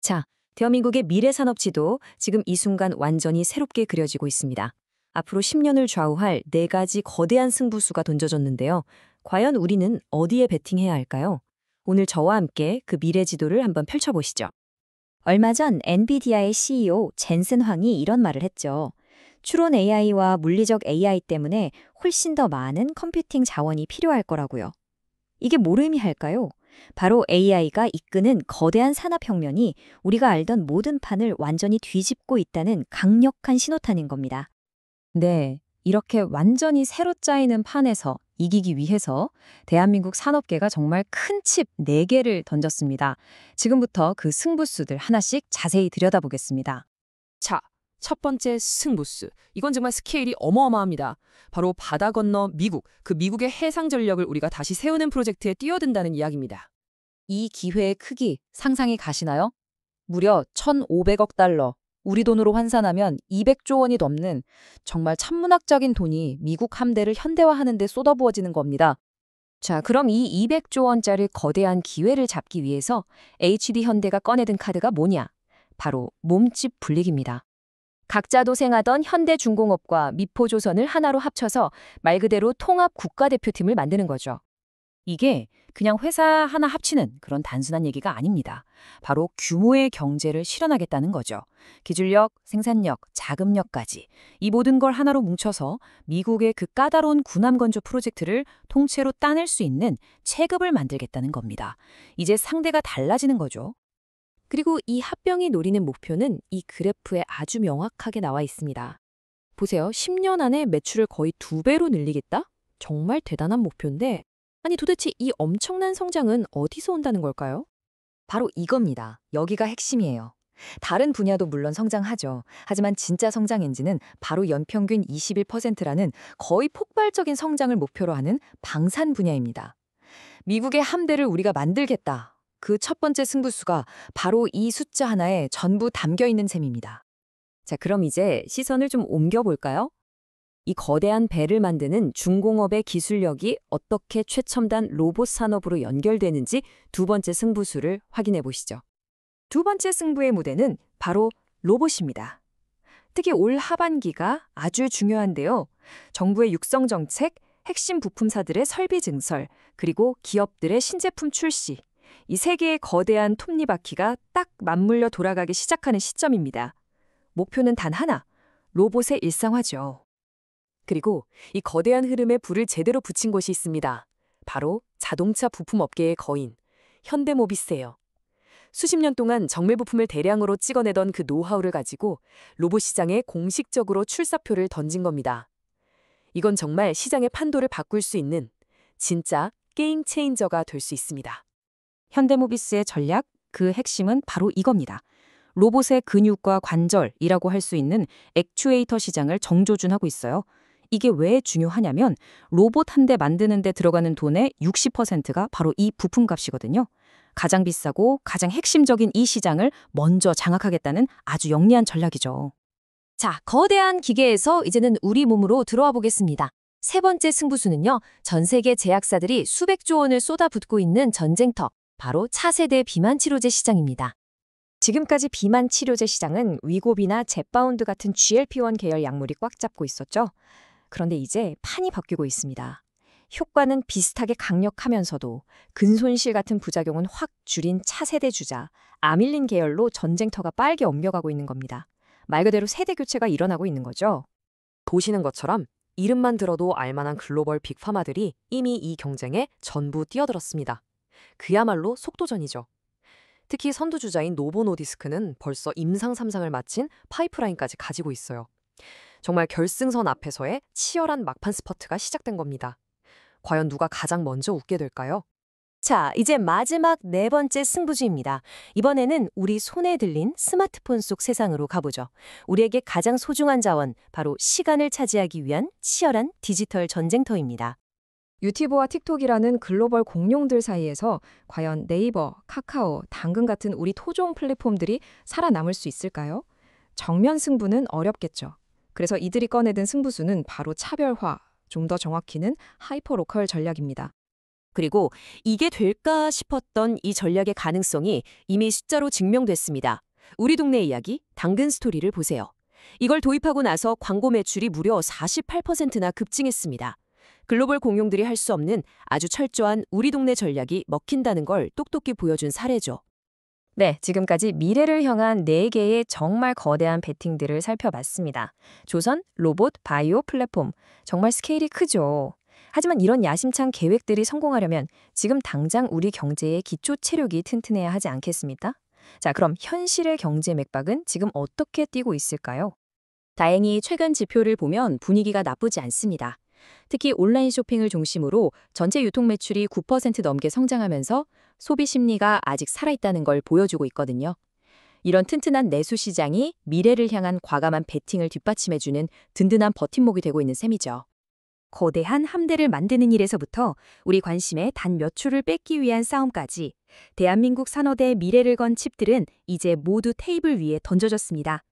자, 대한민국의 미래 산업지도 지금 이 순간 완전히 새롭게 그려지고 있습니다. 앞으로 10년을 좌우할 4가지 거대한 승부수가 던져졌는데요. 과연 우리는 어디에 베팅해야 할까요? 오늘 저와 함께 그 미래 지도를 한번 펼쳐보시죠. 얼마 전 엔비디아의 CEO 젠슨 황이 이런 말을 했죠. 추론 AI와 물리적 AI 때문에 훨씬 더 많은 컴퓨팅 자원이 필요할 거라고요. 이게 뭘 의미할까요? 바로 AI가 이끄는 거대한 산업혁명이 우리가 알던 모든 판을 완전히 뒤집고 있다는 강력한 신호탄인 겁니다. 네, 이렇게 완전히 새로 짜이는 판에서 이기기 위해서 대한민국 산업계가 정말 큰 칩 4개를 던졌습니다. 지금부터 그 승부수들 하나씩 자세히 들여다보겠습니다. 자, 첫 번째 승부수. 이건 정말 스케일이 어마어마합니다. 바로 바다 건너 미국, 그 미국의 해상 전력을 우리가 다시 세우는 프로젝트에 뛰어든다는 이야기입니다. 이 기회의 크기 상상이 가시나요? 무려 1,500억 달러, 우리 돈으로 환산하면 200조 원이 넘는 정말 천문학적인 돈이 미국 함대를 현대화하는 데 쏟아부어지는 겁니다. 자, 그럼 이 200조 원짜리 거대한 기회를 잡기 위해서 HD 현대가 꺼내든 카드가 뭐냐? 바로 몸집 분리기입니다. 각자 도생하던 현대중공업과 미포조선을 하나로 합쳐서 말 그대로 통합 국가대표팀을 만드는 거죠. 이게 그냥 회사 하나 합치는 그런 단순한 얘기가 아닙니다. 바로 규모의 경제를 실현하겠다는 거죠. 기술력, 생산력, 자금력까지 이 모든 걸 하나로 뭉쳐서 미국의 그 까다로운 군함건조 프로젝트를 통째로 따낼 수 있는 체급을 만들겠다는 겁니다. 이제 상대가 달라지는 거죠. 그리고 이 합병이 노리는 목표는 이 그래프에 아주 명확하게 나와 있습니다. 보세요. 10년 안에 매출을 거의 2배로 늘리겠다? 정말 대단한 목표인데 아니 도대체 이 엄청난 성장은 어디서 온다는 걸까요? 바로 이겁니다. 여기가 핵심이에요. 다른 분야도 물론 성장하죠. 하지만 진짜 성장 엔진은 바로 연평균 21%라는 거의 폭발적인 성장을 목표로 하는 방산 분야입니다. 미국의 함대를 우리가 만들겠다. 그 첫 번째 승부수가 바로 이 숫자 하나에 전부 담겨 있는 셈입니다. 자, 그럼 이제 시선을 좀 옮겨볼까요? 이 거대한 배를 만드는 중공업의 기술력이 어떻게 최첨단 로봇 산업으로 연결되는지 두 번째 승부수를 확인해 보시죠. 두 번째 승부의 무대는 바로 로봇입니다. 특히 올 하반기가 아주 중요한데요. 정부의 육성 정책, 핵심 부품사들의 설비 증설, 그리고 기업들의 신제품 출시. 이 세 개의 거대한 톱니바퀴가 딱 맞물려 돌아가기 시작하는 시점입니다. 목표는 단 하나, 로봇의 일상화죠. 그리고 이 거대한 흐름에 불을 제대로 붙인 곳이 있습니다. 바로 자동차 부품 업계의 거인, 현대모비스예요. 수십 년 동안 정밀 부품을 대량으로 찍어내던 그 노하우를 가지고 로봇 시장에 공식적으로 출사표를 던진 겁니다. 이건 정말 시장의 판도를 바꿀 수 있는 진짜 게임 체인저가 될 수 있습니다. 현대모비스의 전략, 그 핵심은 바로 이겁니다. 로봇의 근육과 관절이라고 할 수 있는 액추에이터 시장을 정조준하고 있어요. 이게 왜 중요하냐면 로봇 한 대 만드는 데 들어가는 돈의 60%가 바로 이 부품값이거든요. 가장 비싸고 가장 핵심적인 이 시장을 먼저 장악하겠다는 아주 영리한 전략이죠. 자, 거대한 기계에서 이제는 우리 몸으로 들어와 보겠습니다. 세 번째 승부수는요. 전 세계 제약사들이 수백조 원을 쏟아붓고 있는 전쟁터, 바로 차세대 비만 치료제 시장입니다. 지금까지 비만 치료제 시장은 위고비나 젯바운드 같은 GLP-1 계열 약물이 꽉 잡고 있었죠. 그런데 이제 판이 바뀌고 있습니다. 효과는 비슷하게 강력하면서도 근손실 같은 부작용은 확 줄인 차세대 주자, 아밀린 계열로 전쟁터가 빨개 옮겨가고 있는 겁니다. 말 그대로 세대 교체가 일어나고 있는 거죠. 보시는 것처럼 이름만 들어도 알만한 글로벌 빅파마들이 이미 이 경쟁에 전부 뛰어들었습니다. 그야말로 속도전이죠. 특히 선두주자인 노보노디스크는 벌써 임상 3상을 마친 파이프라인까지 가지고 있어요. 정말 결승선 앞에서의 치열한 막판 스퍼트가 시작된 겁니다. 과연 누가 가장 먼저 웃게 될까요? 자, 이제 마지막 네 번째 승부주입니다. 이번에는 우리 손에 들린 스마트폰 속 세상으로 가보죠. 우리에게 가장 소중한 자원, 바로 시간을 차지하기 위한 치열한 디지털 전쟁터입니다. 유튜브와 틱톡이라는 글로벌 공룡들 사이에서 과연 네이버, 카카오, 당근 같은 우리 토종 플랫폼들이 살아남을 수 있을까요? 정면 승부는 어렵겠죠. 그래서 이들이 꺼내든 승부수는 바로 차별화, 좀 더 정확히는 하이퍼로컬 전략입니다. 그리고 이게 될까 싶었던 이 전략의 가능성이 이미 숫자로 증명됐습니다. 우리 동네 이야기, 당근 스토리를 보세요. 이걸 도입하고 나서 광고 매출이 무려 48%나 급증했습니다. 글로벌 공룡들이 할 수 없는 아주 철저한 우리 동네 전략이 먹힌다는 걸 똑똑히 보여준 사례죠. 네, 지금까지 미래를 향한 4개의 정말 거대한 베팅들을 살펴봤습니다. 조선, 로봇, 바이오, 플랫폼. 정말 스케일이 크죠. 하지만 이런 야심찬 계획들이 성공하려면 지금 당장 우리 경제의 기초 체력이 튼튼해야 하지 않겠습니까? 자, 그럼 현실의 경제 맥박은 지금 어떻게 뛰고 있을까요? 다행히 최근 지표를 보면 분위기가 나쁘지 않습니다. 특히 온라인 쇼핑을 중심으로 전체 유통 매출이 9% 넘게 성장하면서 소비 심리가 아직 살아있다는 걸 보여주고 있거든요. 이런 튼튼한 내수 시장이 미래를 향한 과감한 베팅을 뒷받침해주는 든든한 버팀목이 되고 있는 셈이죠. 거대한 함대를 만드는 일에서부터 우리 관심의 단 몇 초를 뺏기 위한 싸움까지 대한민국 산업의 미래를 건 칩들은 이제 모두 테이블 위에 던져졌습니다.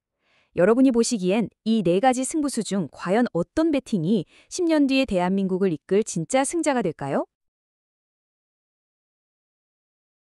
여러분이 보시기엔 이 4가지 승부수 중 과연 어떤 베팅이 10년 뒤에 대한민국을 이끌 진짜 승자가 될까요?